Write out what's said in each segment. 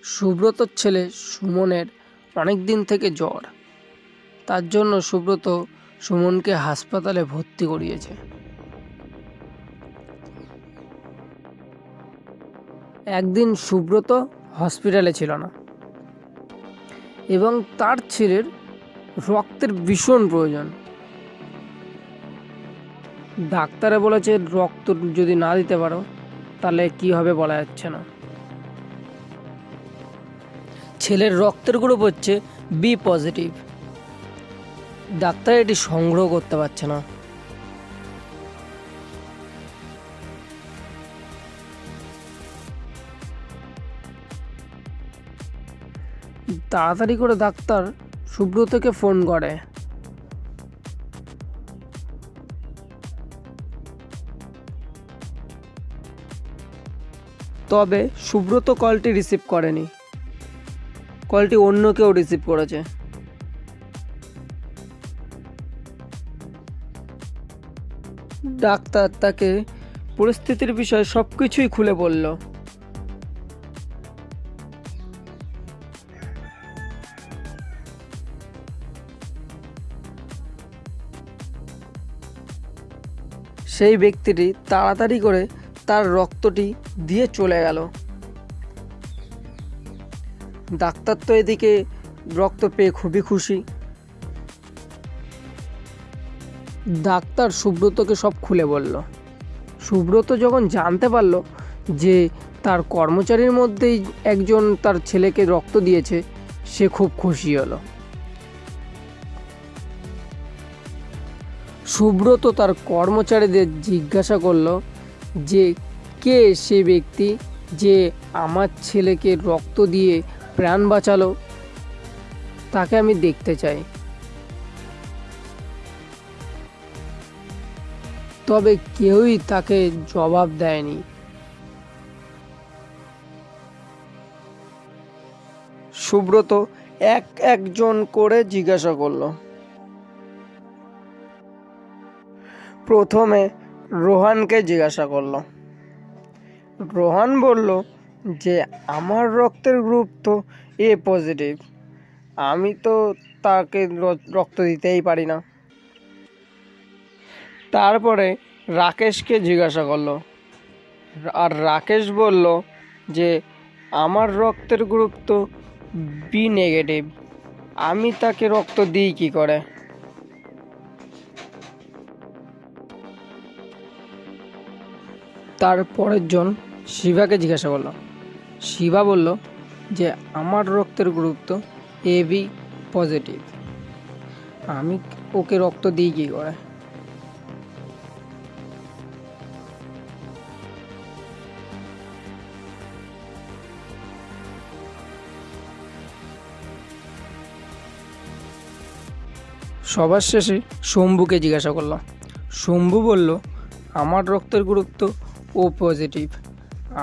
সুব্রতর ছেলে সুমনের অনেক দিন থেকে জ্বর। তার জন্য সুব্রত সুমনকে হাসপাতালে ভর্তি করিয়েছে। একদিন সুব্রত হসপিটালে ছিল না এবং তার ছেলের রক্তের ভীষণ প্রয়োজন। ডাক্তারে বলেছে রক্ত যদি না দিতে পারো তাহলে কি হবে বলা যাচ্ছে না। ছেলের রক্তের গ্রুপ হচ্ছে বি পজিটিভ। ডাক্তার এটি সংগ্রহ করতে পারছে না। তাড়াতাড়ি করে ডাক্তার সুব্রতকে ফোন করে। তবে সুব্রত কলটি রিসিভ করেনি, কলটি অন্য কেউ রিসিভ করেছে। ডাক্তার তাকে পরিস্থিতির বিষয়ে সবকিছুই খুলে বলল। সেই ব্যক্তিটি তাড়াতাড়ি করে তার রক্তটি দিয়ে চলে গেল। ডাক্তার তো এদিকে রক্ত পেয়ে খুবই খুশি। ডাক্তার সুব্রতকে সব খুলে বলল। সুব্রত যখন জানতে পারল যে তার কর্মচারীর মধ্যেই একজন তার ছেলেকে রক্ত দিয়েছে, সে খুব খুশি হলো। সুব্রত তার কর্মচারীদের জিজ্ঞাসা করলো যে কে সে ব্যক্তি যে আমার ছেলেকে রক্ত দিয়ে প্রাণ বাঁচালো, তাকে আমি দেখতে চাই। তবে কেউই তাকে জবাব দেয়নি। সুব্রত একজন করে জিজ্ঞাসা করলো। প্রথমে রোহানকে জিজ্ঞাসা করলো। রোহান বলল যে আমার রক্তের গ্রুপ তো এ পজিটিভ, আমি তো তাকে রক্ত দিতেই পারি না। তারপরে রাকেশকে জিজ্ঞাসা করলো, আর রাকেশ বলল যে আমার রক্তের গ্রুপ তো বি নেগেটিভ, আমি তাকে রক্ত দিই কি করে। তারপরের জন শিবাকে জিজ্ঞাসা করলো। শিবা বলল যে আমার রক্তের গ্রুপ তো এ বি পজিটিভ, আমি ওকে রক্ত দিই কি করে। সবার শেষে শম্ভুকে জিজ্ঞাসা করলো। শম্ভু বলল আমার রক্তের গ্রুপ তো ও পজিটিভ,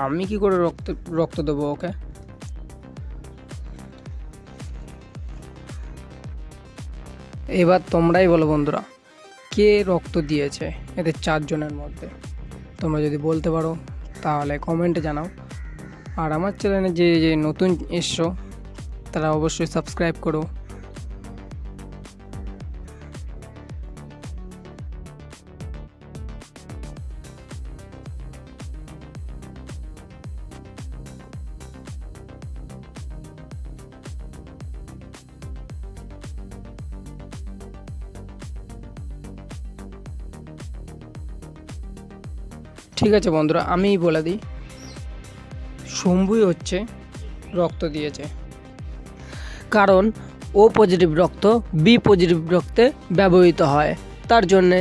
আমি কি করে রক্ত দেবো ওকে। এবার তোমরাই বলো বন্ধুরা, কে রক্ত দিয়েছে এদের চারজনের মধ্যে। তোমরা যদি বলতে পারো তাহলে কমেন্টে জানাও। আর আমার চ্যানেলে যে নতুন এসছো তারা অবশ্যই সাবস্ক্রাইব করো। ঠিক আছে বন্ধুরা, আমিই বলে দিই, শম্ভুই হচ্ছে রক্ত দিয়েছে, কারণ ও পজিটিভ রক্ত বি পজিটিভ রক্তে ব্যবহৃত হয়, তার জন্যে